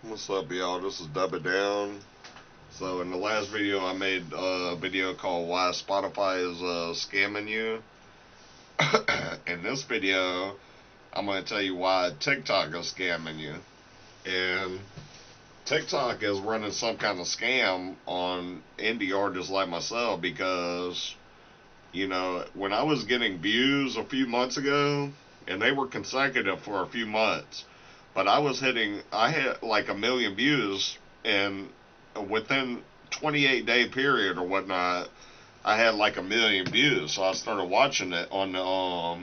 What's up, y'all? This is Dubitdown. So, in the last video, I made a video called Why Spotify is Scamming You. In this video, I'm going to tell you why TikTok is scamming you. And TikTok is running some kind of scam on indie artists like myself because, when I was getting views a few months ago, and they were consecutive for a few months, but I had like 1 million views, and within 28-day period or whatnot, I had like 1 million views. So I started watching it on the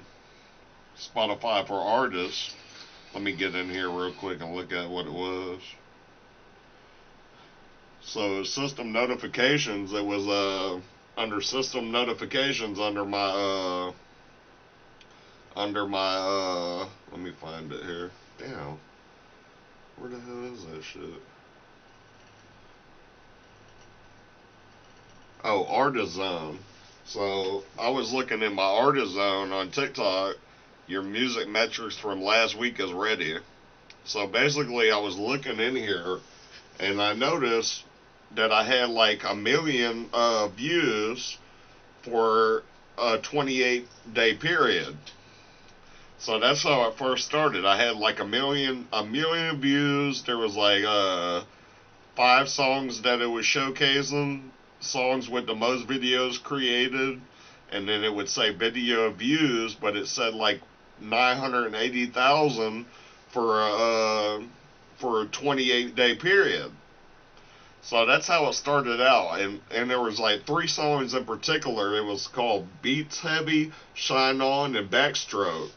Spotify for artists. Let me get in here real quick and look at what it was. So system notifications, it was under system notifications under my let me find it here. Damn. Where the hell is that shit? Oh, Artist Zone. So I was looking in my Artist Zone on TikTok. Your music metrics from last week is ready. So basically, I was looking in here, and I noticed that I had like 1 million views for a 28-day period. So that's how it first started. I had like 1 million views. There was like 5 songs that it was showcasing, songs with the most videos created, and then it would say video views, but it said like 980,000 for a 28-day period. So that's how it started out, and there was like 3 songs in particular. It was called Beats Heavy, Shine On, and Backstroke.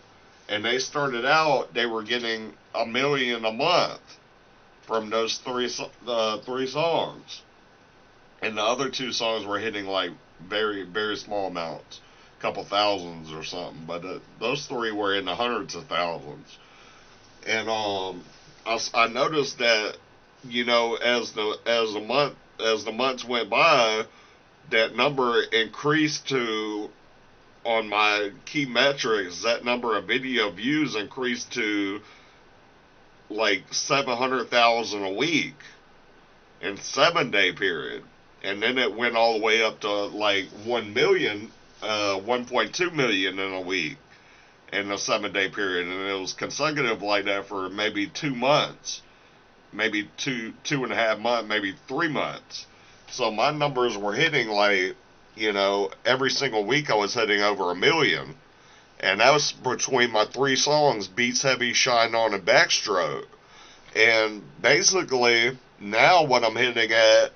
And they started out, they were getting 1 million a month from those three songs. And the other 2 songs were hitting like very, very small amounts, a couple thousands or something. But those 3 were in the hundreds of thousands. And I noticed that, as the months went by, that number increased to, on my key metrics, that number of video views increased to like 700,000 a week in 7-day period. And then it went all the way up to like 1 million, 1.2 million in a week in a 7-day period. And it was consecutive like that for maybe 2 months, maybe two and a half months, maybe 3 months. So my numbers were hitting like, every single week I was hitting over 1 million. And that was between my 3 songs, Beats Heavy, Shine On, and Backstroke. And basically, now what I'm hitting at,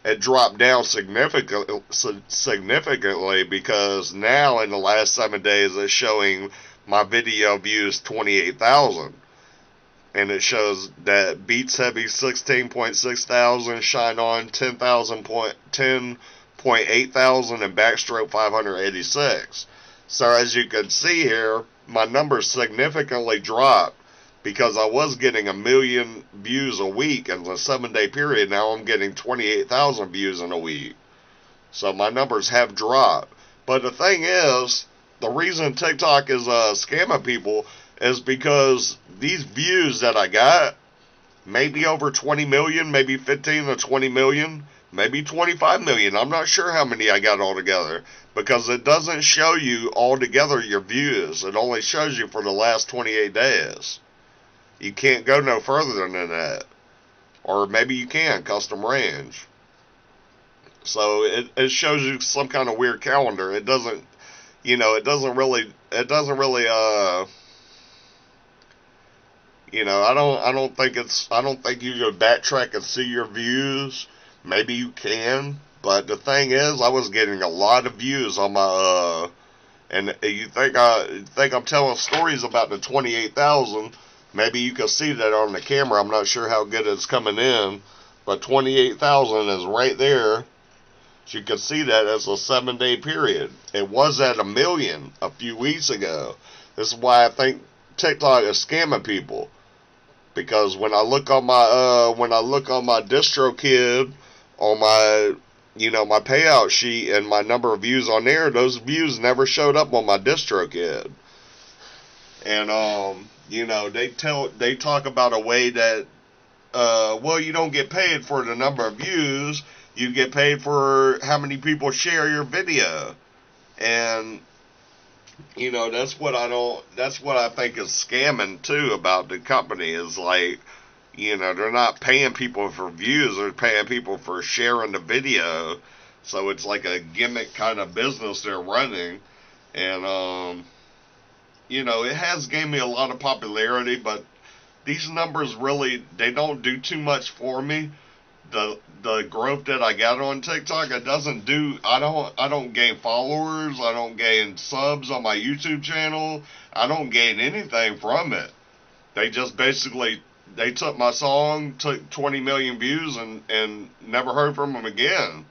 it dropped down significantly because now in the last 7 days it's showing my video views 28,000. And it shows that Beats Heavy 16.6 thousand, Shine On 10.8 thousand, and Backstroke 586. So as you can see here, my numbers significantly dropped because I was getting 1 million views a week in a 7-day period. Now I'm getting 28,000 views in a week. So my numbers have dropped. But the thing is, the reason TikTok is scamming people is because these views that I got, maybe over 20 million, maybe 15 to 20 million, maybe 25 million. I'm not sure how many I got altogether because it doesn't show you altogether your views. It only shows you for the last 28 days. You can't go no further than that. Or maybe you can, custom range. So it shows you some kind of weird calendar. It doesn't, it doesn't really, I don't think you can backtrack and see your views. Maybe you can, but the thing is, I was getting a lot of views on my and you think I'm telling stories about the 28,000. Maybe you can see that on the camera. I'm not sure how good it's coming in, but 28,000 is right there. So you can see that as a 7-day period. It was at 1 million a few weeks ago. This is why I think TikTok is scamming people. Because when I look on my DistroKid, on my my payout sheet and my number of views on there, those views never showed up on my DistroKid. And they talk about a way that well, you don't get paid for the number of views. You get paid for how many people share your video. And that's what I think is scamming too about the company is like, they're not paying people for views, they're paying people for sharing the video. So it's like a gimmick kind of business they're running. And it has gained me a lot of popularity, but these numbers really, they don't do too much for me. The growth that I got on TikTok, it doesn't do. I don't gain followers. I don't gain subs on my YouTube channel. I don't gain anything from it. They just basically they took my song, took 20 million views, and never heard from them again.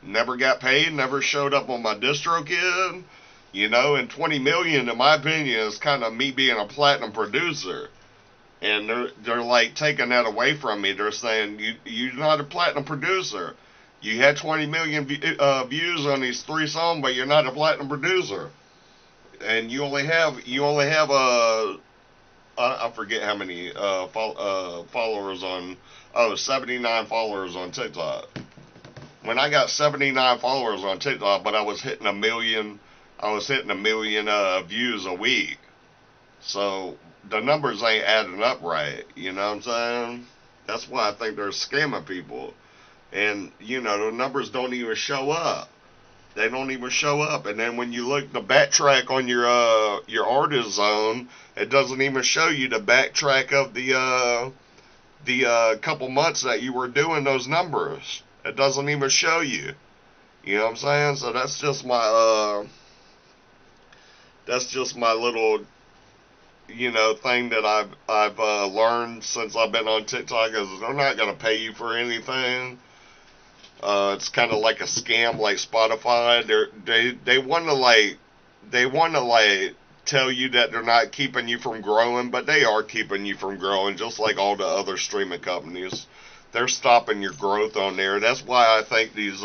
Never got paid. Never showed up on my DistroKid. And 20 million, in my opinion, is kind of me being a platinum producer. And they're like taking that away from me. They're saying you're not a platinum producer. You had 20 million views on these 3 songs, but you're not a platinum producer. And you only have I forget how many followers on 79 followers on TikTok. When I got 79 followers on TikTok, but I was hitting a million views a week. So the numbers ain't adding up right. You know what I'm saying? That's why I think they're scamming people. And, the numbers don't even show up. They don't even show up. And then when you look the backtrack on your artist zone, it doesn't even show you the backtrack of the couple months that you were doing those numbers. It doesn't even show you. You know what I'm saying? So that's just my little thing that I've learned since I've been on TikTok is they're not gonna pay you for anything. It's kind of like a scam, like Spotify. They want to like tell you that they're not keeping you from growing, but they are keeping you from growing, just like all the other streaming companies. They're stopping your growth on there. That's why I think these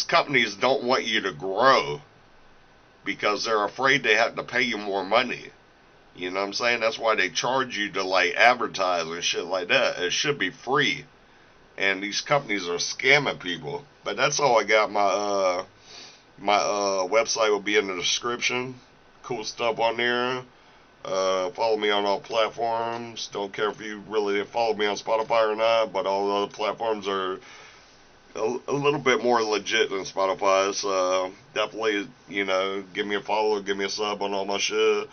companies don't want you to grow, because they're afraid they have to pay you more money. You know what I'm saying? That's why they charge you to like advertise and shit like that. It should be free. And these companies are scamming people. But that's all I got. My website will be in the description. Cool stuff on there. Follow me on all platforms. Don't care if you really follow me on Spotify or not, but all the other platforms are a little bit more legit than Spotify. So definitely, give me a follow, give me a sub on all my shit.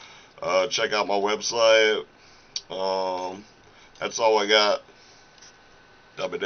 Check out my website. That's all I got. Dubitdown.